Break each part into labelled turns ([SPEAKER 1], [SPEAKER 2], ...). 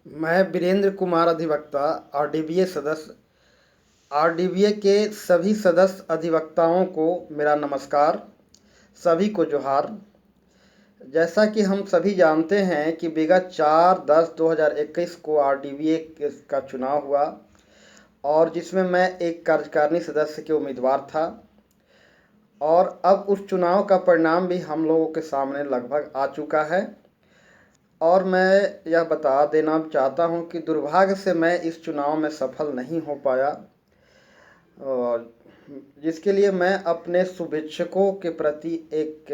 [SPEAKER 1] मैं वीरेंद्र कुमार अधिवक्ता आरडीबीए सदस्य आरडीबीए के सभी सदस्य अधिवक्ताओं को मेरा नमस्कार। सभी को जोहार। जैसा कि हम सभी जानते हैं कि विगत 4/10/2021 को आरडीबीए का चुनाव हुआ और जिसमें मैं एक कार्यकारिणी सदस्य के उम्मीदवार था। और अब उस चुनाव का परिणाम भी हम लोगों के सामने लगभग आ चुका है। और मैं यह बता देना चाहता हूं कि दुर्भाग्य से मैं इस चुनाव में सफल नहीं हो पाया, और जिसके लिए मैं अपने शुभेच्छकों के प्रति एक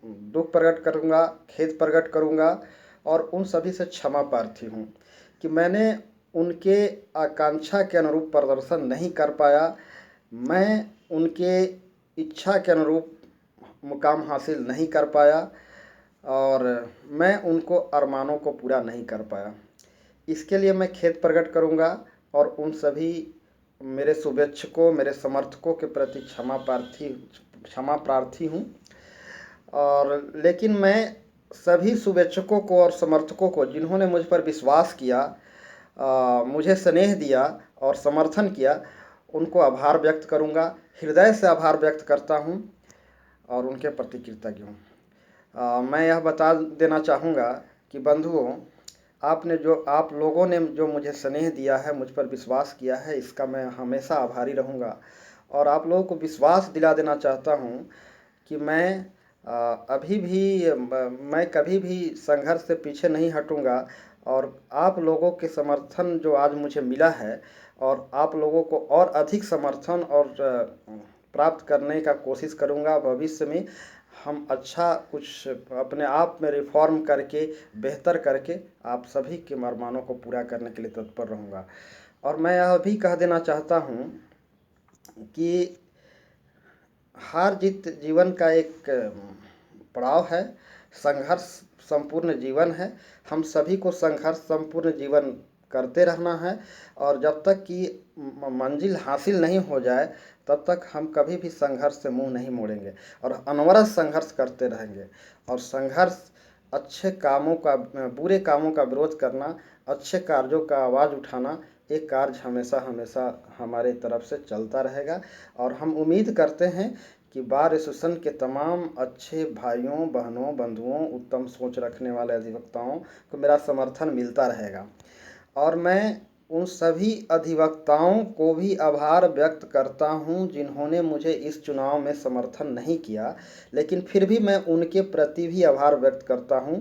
[SPEAKER 1] दुख प्रकट करूंगा, खेद प्रकट करूंगा और उन सभी से क्षमा प्रार्थी हूं कि मैंने उनके आकांक्षा के अनुरूप प्रदर्शन नहीं कर पाया। मैं उनके इच्छा के अनुरूप मुकाम हासिल नहीं कर पाया और मैं उनको अरमानों को पूरा नहीं कर पाया। इसके लिए मैं खेद प्रकट करूंगा और उन सभी मेरे शुभेच्छकों, मेरे समर्थकों के प्रति क्षमा प्रार्थी हूँ। और लेकिन मैं सभी शुभेच्छकों को और समर्थकों को जिन्होंने मुझ पर विश्वास किया, मुझे स्नेह दिया और समर्थन किया, उनको आभार व्यक्त करूंगा। हृदय से आभार व्यक्त करता हूं और उनके प्रति कृतज्ञ हूँ। मैं यह बता देना चाहूँगा कि बंधुओं, आप लोगों ने जो मुझे स्नेह दिया है, मुझ पर विश्वास किया है, इसका मैं हमेशा आभारी रहूँगा। और आप लोगों को विश्वास दिला देना चाहता हूँ कि मैं कभी भी संघर्ष से पीछे नहीं हटूँगा। और आप लोगों के समर्थन जो आज मुझे मिला है, और आप लोगों को और अधिक समर्थन और प्राप्त करने का कोशिश करूँगा। भविष्य में हम अच्छा कुछ अपने आप में रिफॉर्म करके, बेहतर करके आप सभी के अरमानों को पूरा करने के लिए तत्पर रहूँगा। और मैं यह भी कह देना चाहता हूँ कि हार जीत जीवन का एक पड़ाव है, संघर्ष संपूर्ण जीवन है। हम सभी को संघर्ष संपूर्ण जीवन करते रहना है और जब तक कि मंजिल हासिल नहीं हो जाए तब तक हम कभी भी संघर्ष से मुंह नहीं मोड़ेंगे और अनवरत संघर्ष करते रहेंगे। और संघर्ष, अच्छे कामों का, बुरे कामों का विरोध करना, अच्छे कार्यों का आवाज़ उठाना, एक कार्य हमेशा हमेशा हमारे तरफ से चलता रहेगा। और हम उम्मीद करते हैं कि बार एसोसिएशन के तमाम अच्छे भाइयों, बहनों, बंधुओं, उत्तम सोच रखने वाले अधिवक्ताओं को मेरा समर्थन मिलता रहेगा। और मैं उन सभी अधिवक्ताओं को भी आभार व्यक्त करता हूं जिन्होंने मुझे इस चुनाव में समर्थन नहीं किया, लेकिन फिर भी मैं उनके प्रति भी आभार व्यक्त करता हूं,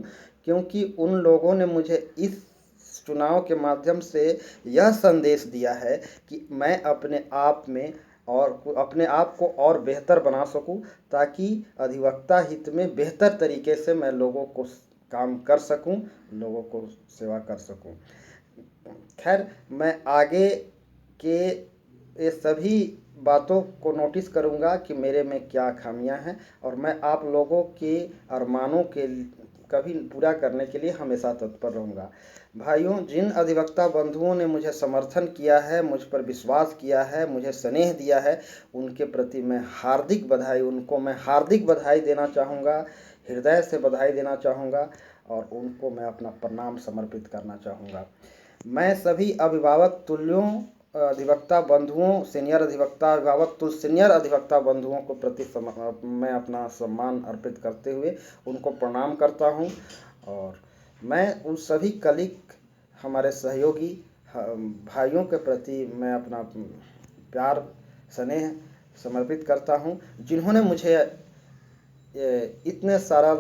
[SPEAKER 1] क्योंकि उन लोगों ने मुझे इस चुनाव के माध्यम से यह संदेश दिया है कि मैं अपने आप को और बेहतर बना सकूं, ताकि अधिवक्ता हित में बेहतर तरीके से मैं लोगों को काम कर सकूं, लोगों को सेवा कर सकूं। खैर, मैं आगे के ये सभी बातों को नोटिस करूंगा कि मेरे में क्या खामियां हैं, और मैं आप लोगों के अरमानों के कभी पूरा करने के लिए हमेशा तत्पर रहूंगा। भाइयों, जिन अधिवक्ता बंधुओं ने मुझे समर्थन किया है, मुझ पर विश्वास किया है, मुझे स्नेह दिया है, उनके प्रति उनको मैं हार्दिक बधाई देना चाहूँगा, हृदय से बधाई देना चाहूँगा और उनको मैं अपना प्रणाम समर्पित करना चाहूँगा। मैं सभी अभिभावक तुल्यों, अधिवक्ता बंधुओं, सीनियर अधिवक्ता बंधुओं को मैं अपना सम्मान अर्पित करते हुए उनको प्रणाम करता हूं। और मैं उन सभी हमारे सहयोगी भाइयों के प्रति मैं अपना प्यार, स्नेह समर्पित करता हूं, जिन्होंने मुझे इतने सारा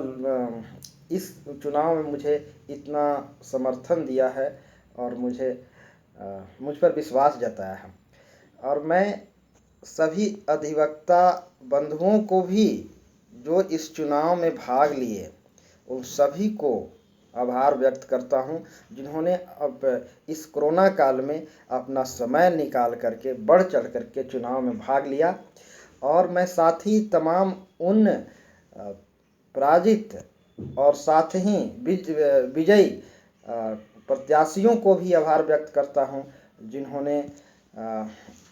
[SPEAKER 1] इस चुनाव में मुझे इतना समर्थन दिया है और मुझ पर विश्वास जताया है। और मैं सभी अधिवक्ता बंधुओं को भी जो इस चुनाव में भाग लिए, उन सभी को आभार व्यक्त करता हूं, जिन्होंने अब इस कोरोना काल में अपना समय निकाल करके, बढ़ चढ़ करके चुनाव में भाग लिया। और मैं साथ ही तमाम उन पराजित और साथ ही विजयी प्रत्याशियों को भी आभार व्यक्त करता हूं, जिन्होंने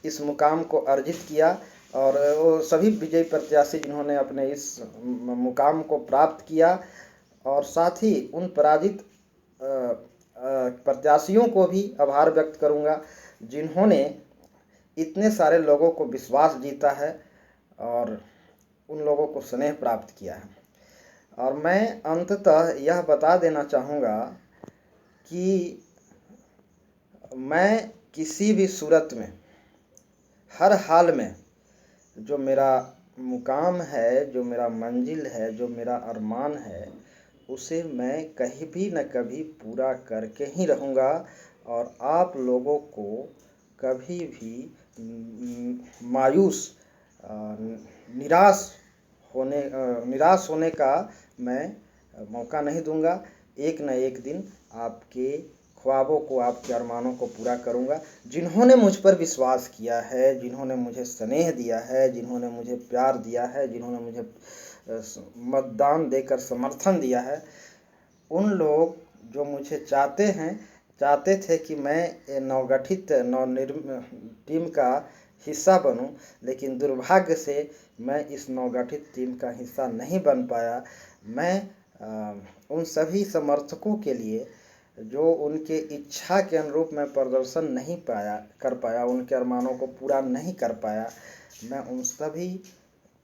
[SPEAKER 1] इस मुकाम को अर्जित किया, और वो सभी विजयी प्रत्याशी जिन्होंने अपने इस मुकाम को प्राप्त किया। और साथ ही उन पराजित प्रत्याशी प्रत्याशियों को भी आभार व्यक्त करूंगा जिन्होंने इतने सारे लोगों को विश्वास जीता है और उन लोगों को स्नेह प्राप्त किया है। और मैं अंततः यह बता देना चाहूँगा कि मैं किसी भी सूरत में, हर हाल में, जो मेरा मुकाम है, जो मेरा मंजिल है, जो मेरा अरमान है, उसे मैं कहीं भी न कभी पूरा करके ही रहूँगा। और आप लोगों को कभी भी मायूस, निराश होने का मैं मौका नहीं दूंगा। एक न एक दिन आपके ख्वाबों को, आपके अरमानों को पूरा करूंगा। जिन्होंने मुझ पर विश्वास किया है, जिन्होंने मुझे स्नेह दिया है, जिन्होंने मुझे प्यार दिया है, जिन्होंने मुझे मतदान देकर समर्थन दिया है, उन लोग जो मुझे चाहते थे कि मैं नवगठित टीम का हिस्सा बनूं, लेकिन दुर्भाग्य से मैं इस नवगठित टीम का हिस्सा नहीं बन पाया। मैं उन सभी समर्थकों के लिए जो उनके इच्छा के अनुरूप मैं प्रदर्शन नहीं कर पाया, उनके अरमानों को पूरा नहीं कर पाया, मैं उन सभी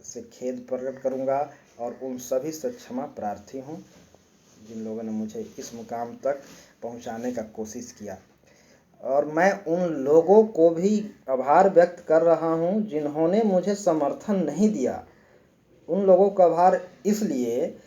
[SPEAKER 1] से खेद प्रकट करूंगा और उन सभी से क्षमा प्रार्थी हूं जिन लोगों ने मुझे इस मुकाम तक पहुंचाने का कोशिश किया। और मैं उन लोगों को भी आभार व्यक्त कर रहा हूं जिन्होंने मुझे समर्थन नहीं दिया। उन लोगों का आभार इसलिए